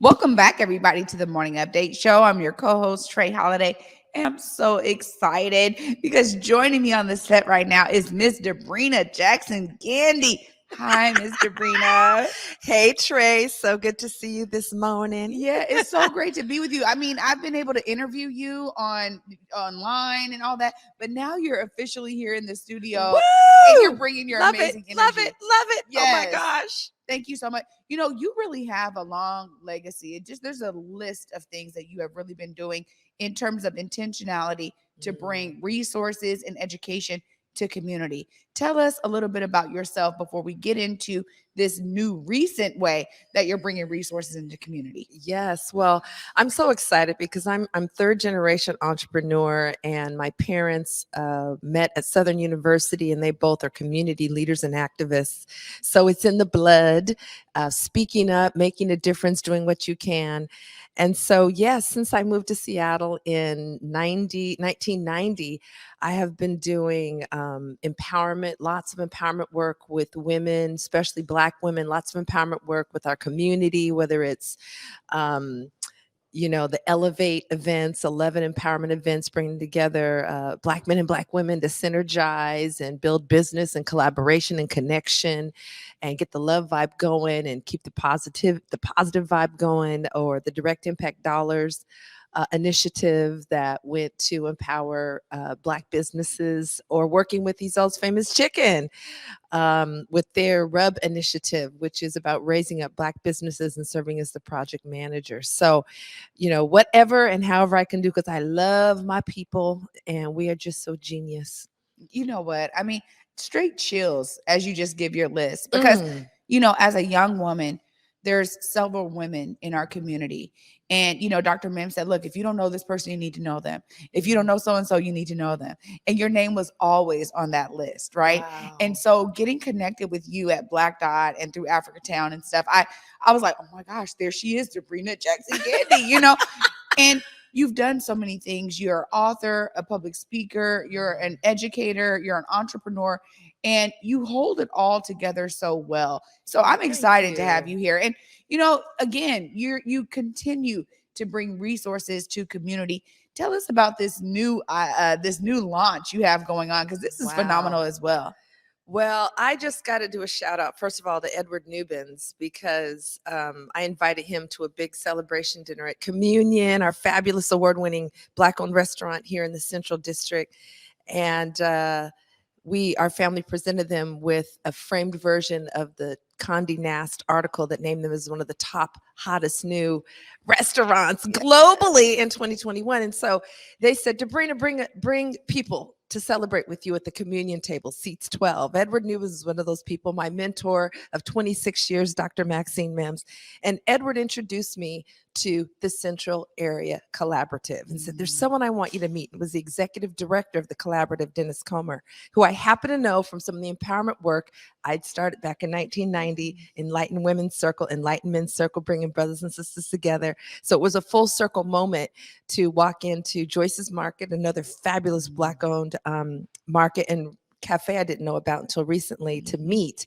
Welcome back, everybody, to the Morning Update Show. I'm your co host, TraeAnna Holiday, and I'm so excited because joining me on the set right now is Miss Debrena Jackson Gandy. Hi, Miss Debrena. Hey Trey, so good to see you this morning. Yeah, it's so great to be with you. I mean, I've been able to interview you online and all that, but now you're officially here in the studio and you're Woo! bringing your Love it, amazing love it, energy. love it. Oh my Yes. gosh. Thank you so much. You really have a long legacy. There's a list of things that you have really been doing in terms of intentionality to bring resources and education to community. Tell us a little bit about yourself before we get into this new recent way that you're bringing resources into community. Yes, well, I'm so excited because I'm third generation entrepreneur, and my parents met at Southern University, and they both are community leaders and activists. So it's in the blood, speaking up, making a difference, doing what you can. And so, yes, since I moved to Seattle in 1990, I have been doing empowerment, lots of empowerment work with women, especially Black women, lots of empowerment work with our community, whether it's um, the Elevate events, 11 empowerment events, bringing together Black men and Black women to synergize and build business and collaboration and connection, and get the love vibe going and keep the positive vibe going, or the direct impact dollars initiative that went to empower Black businesses, or working with These Old Famous Chicken with their Rub initiative, which is about raising up Black businesses and serving as the project manager. So, whatever and however I can do, because I love my people and we are just so genius. You know what? I mean, straight chills as you just give your list because, Mm. as a young woman, there's several women in our community. And, Dr. Mim said, look, if you don't know this person, you need to know them. If you don't know so and so, you need to know them. And your name was always on that list, right? Wow. And so getting connected with you at Black Dot and through Africa Town and stuff, I was like, oh my gosh, there she is, Debrena Jackson Gandy, and you've done so many things. You're an author, a public speaker, you're an educator, you're an entrepreneur, and you hold it all together so well. So I'm Thank excited to have you. you here. And again, you continue to bring resources to community. Tell us about this new launch you have going on, because this is Wow. phenomenal as well. Well, I just got to do a shout out, first of all, to Edward Newbins, because I invited him to a big celebration dinner at Communion, our fabulous award winning Black owned restaurant here in the Central District. And our family presented them with a framed version of the Condé Nast article that named them as one of the top hottest new restaurants Yeah. globally in 2021. And so they said, Debrena, bring people to celebrate with you at the communion table, seats 12. Edward Newbins is one of those people, my mentor of 26 years, Dr. Maxine Mims. And Edward introduced me to the Central Area Collaborative and said, there's someone I want you to meet. It was the executive director of the collaborative, Dennis Comer, who I happen to know from some of the empowerment work I'd started back in 1990, Enlighten Women's Circle, Enlighten Men's Circle, bringing brothers and sisters together. So it was a full circle moment to walk into Joyce's Market, another fabulous Black-owned market and cafe I didn't know about until recently, to meet.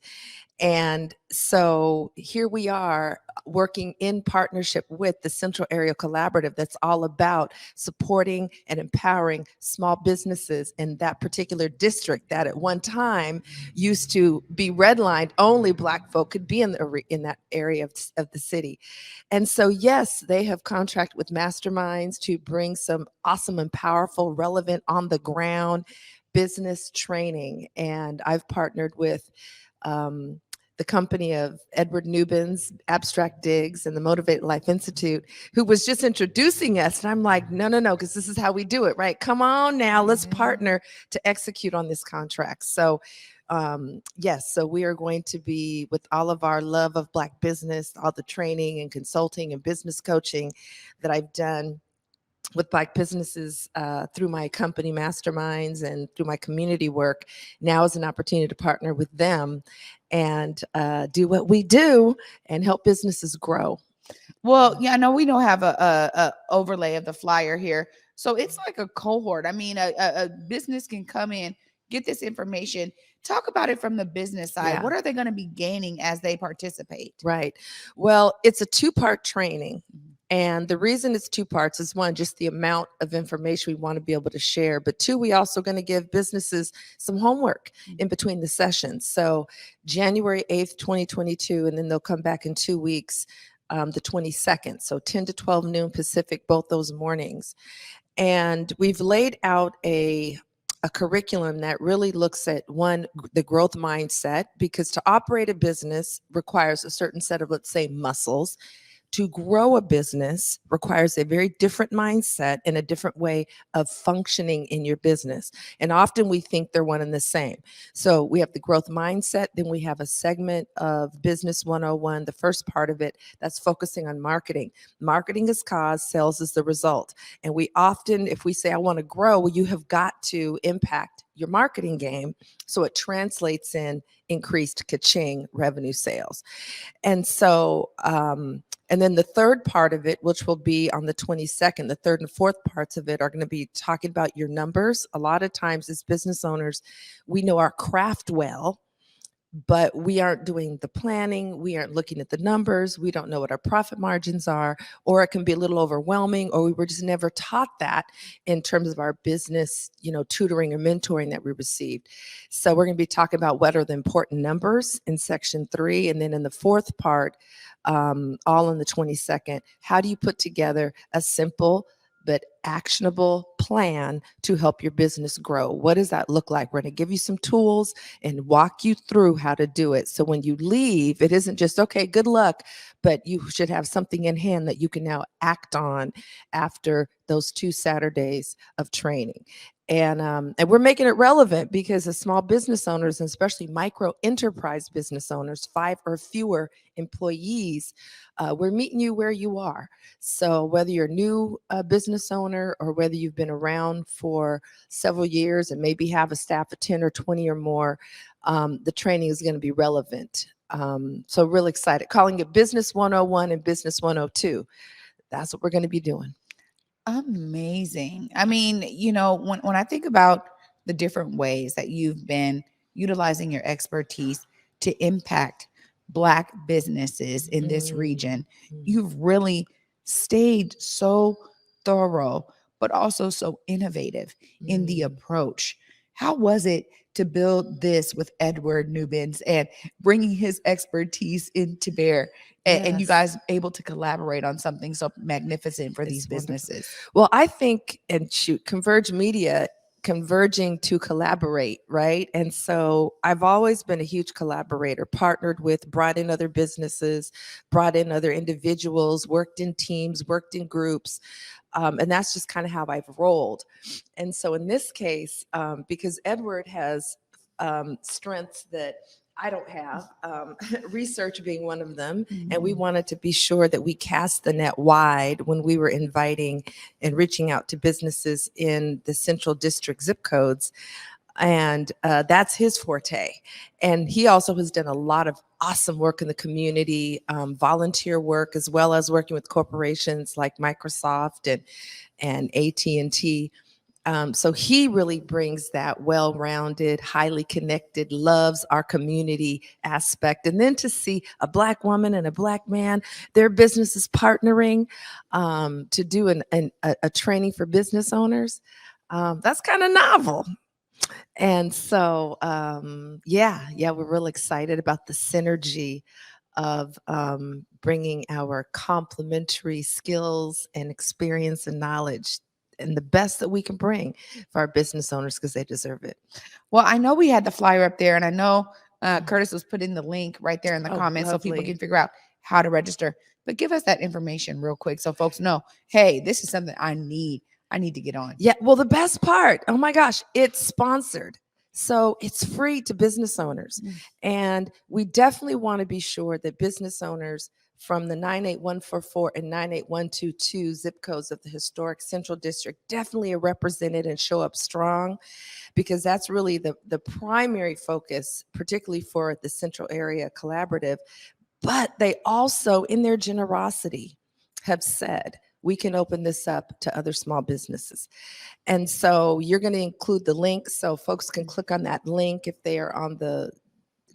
And so here we are working in partnership with the Central Area Collaborative that's all about supporting and empowering small businesses in that particular district that at one time used to be redlined. Only Black folk could be in that area of the city. And so, yes, they have contracted with masterminds to bring some awesome and powerful, relevant, on the ground business training. And I've partnered with the company of Edward Newbins, Abstract Digs, and the Motivated Life Institute, who was just introducing us. And I'm like, no, because this is how we do it, right? Come on now, let's partner to execute on this contract. So yes, so we are going to be, with all of our love of Black business, all the training and consulting and business coaching that I've done with Black businesses through my company masterminds and through my community work, now is an opportunity to partner with them and do what we do and help businesses grow. Well, yeah, I know we don't have a overlay of the flyer here, so it's like a cohort. I mean, a business can come in, get this information. Talk about it from the business side. Yeah. What are they going to be gaining as they participate? Right. Well, it's a two-part training. And the reason it's two parts is one, just the amount of information we want to be able to share. But two, we also going to give businesses some homework in between the sessions. So January 8th, 2022, and then they'll come back in 2 weeks, the 22nd. So 10 to 12 noon Pacific, both those mornings. And we've laid out a curriculum that really looks at one, the growth mindset, because to operate a business requires a certain set of, let's say, muscles. To grow a business requires a very different mindset and a different way of functioning in your business. And often we think they're one and the same. So we have the growth mindset, then we have a segment of Business 101, the first part of it, that's focusing on marketing. Marketing is cause, sales is the result. And we often, if we say, I want to grow, well, you have got to impact your marketing game so it translates in increased ka-ching revenue sales. And so, and then the third part of it, which will be on the 22nd, the third and fourth parts of it are going to be talking about your numbers. A lot of times as business owners, we know our craft well, but we aren't doing the planning. We aren't looking at the numbers. We don't know what our profit margins are, or it can be a little overwhelming, or we were just never taught that in terms of our business, tutoring or mentoring that we received. So we're going to be talking about what are the important numbers in section 3. And then in the fourth part, all on the 22nd, how do you put together a simple but actionable plan to help your business grow? What does that look like? We're going to give you some tools and walk you through how to do it. So when you leave, it isn't just, okay, good luck, but you should have something in hand that you can now act on after those 2 Saturdays of training. And we're making it relevant because as small business owners, and especially micro enterprise business owners, 5 or fewer employees, we're meeting you where you are. So whether you're a new business owner or whether you've been around for several years and maybe have a staff of 10 or 20 or more, the training is going to be relevant. So really excited. Calling it Business 101 and Business 102. That's what we're going to be doing. Amazing. I mean, when I think about the different ways that you've been utilizing your expertise to impact Black businesses in this region, you've really stayed so thorough, but also so innovative in the approach. How was it to build this with Edward Nubens and bringing his expertise into bear? And you guys able to collaborate on something so magnificent for these businesses? Well, I think, and shoot, Converge Media, converging to collaborate, right? And so I've always been a huge collaborator, partnered with, brought in other businesses, brought in other individuals, worked in teams, worked in groups. And that's just kind of how I've rolled. And so in this case, because Edward has strengths that I don't have, research being one of them. And we wanted to be sure that we cast the net wide when we were inviting and reaching out to businesses in the Central District zip codes. And that's his forte. And he also has done a lot of awesome work in the community, volunteer work, as well as working with corporations like Microsoft and AT&T. So he really brings that well-rounded, highly connected, loves our community aspect. And then to see a Black woman and a Black man, their businesses partnering to do a training for business owners, that's kind of novel. And so, we're really excited about the synergy of bringing our complementary skills and experience and knowledge and the best that we can bring for our business owners because they deserve it. Well, I know we had the flyer up there, and I know Curtis was putting the link right there in the comments so people can figure out how to register. But give us that information real quick so folks know, hey, this is something I need to get on. Yeah, well, the best part, oh my gosh, it's sponsored. So it's free to business owners. And we definitely want to be sure that business owners from the 98144 and 98122 zip codes of the historic Central District definitely are represented and show up strong, because that's really the primary focus, particularly for the Central Area Collaborative. But they also, in their generosity, have said, we can open this up to other small businesses. And so you're going to include the link so folks can click on that link if they are on the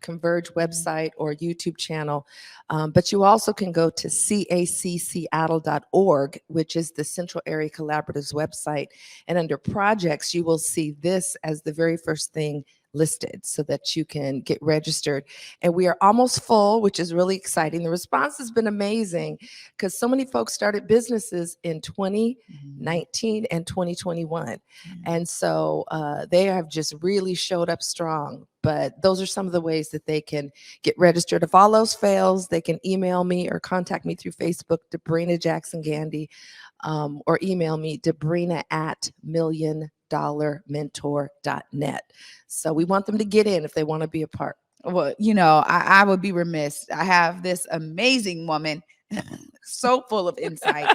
Converge website or YouTube channel. But you also can go to cacseattle.org, which is the Central Area Collaborative's website. And under projects, you will see this as the very first thing listed so that you can get registered. And we are almost full, which is really exciting. The response has been amazing because so many folks started businesses in 2019 and 2021. And so they have just really showed up strong. But those are some of the ways that they can get registered. If all else fails, they can email me or contact me through Facebook, Debrena Jackson Gandy, or email me, Debrena@milliondollarmentor.net. So we want them to get in if they want to be a part. Well, you know, I would be remiss. I have this amazing woman, so full of insight.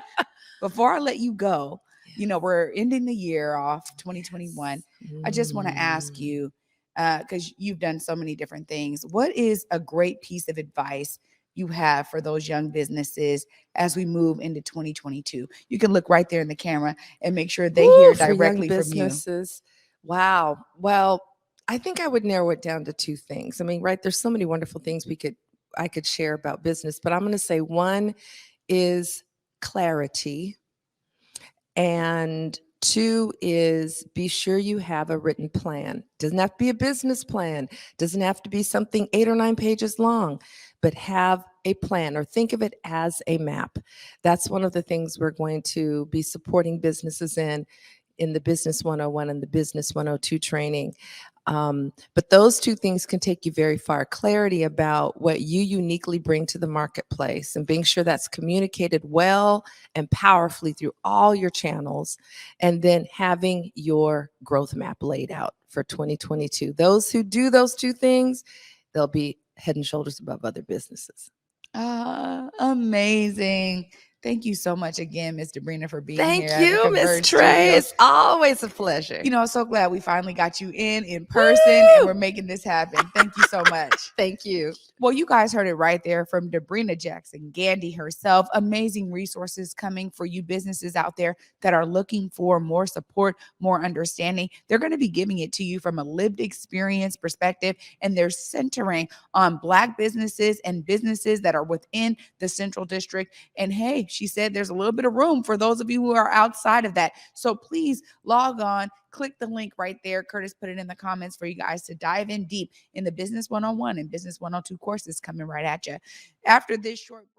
Before I let you go, you know, we're ending the year off 2021. I just want to ask you, because you've done so many different things, what is a great piece of advice you have for those young businesses as we move into 2022? You can look right there in the camera and make sure they hear directly from you. Wow. Well, I think I would narrow it down to two things. I mean, right, there's so many wonderful things I could share about business, but I'm going to say one is clarity, and two is be sure you have a written plan. Doesn't have to be a business plan, doesn't have to be something 8 or 9 pages long, but have a plan or think of it as a map. That's one of the things we're going to be supporting businesses in the Business 101 and the Business 102 training. But those two things can take you very far. Clarity about what you uniquely bring to the marketplace and being sure that's communicated well and powerfully through all your channels, and then having your growth map laid out for 2022. Those who do those two things, they'll be head and shoulders above other businesses. Amazing. Thank you so much again, Ms. Debrena, for being Thank here at the you, Miss Converge Trey. Studios. It's always a pleasure. You know, I'm so glad we finally got you in person, and we're making this happen. Thank you so much. Thank you. Well, you guys heard it right there from Debrena Jackson Gandy herself. Amazing resources coming for you businesses out there that are looking for more support, more understanding. They're going to be giving it to you from a lived experience perspective, and they're centering on Black businesses and businesses that are within the Central District. And hey, she said there's a little bit of room for those of you who are outside of that. So please log on, click the link right there. Curtis put it in the comments for you guys to dive in deep in the Business 101 and Business 102 courses coming right at you. After this short break,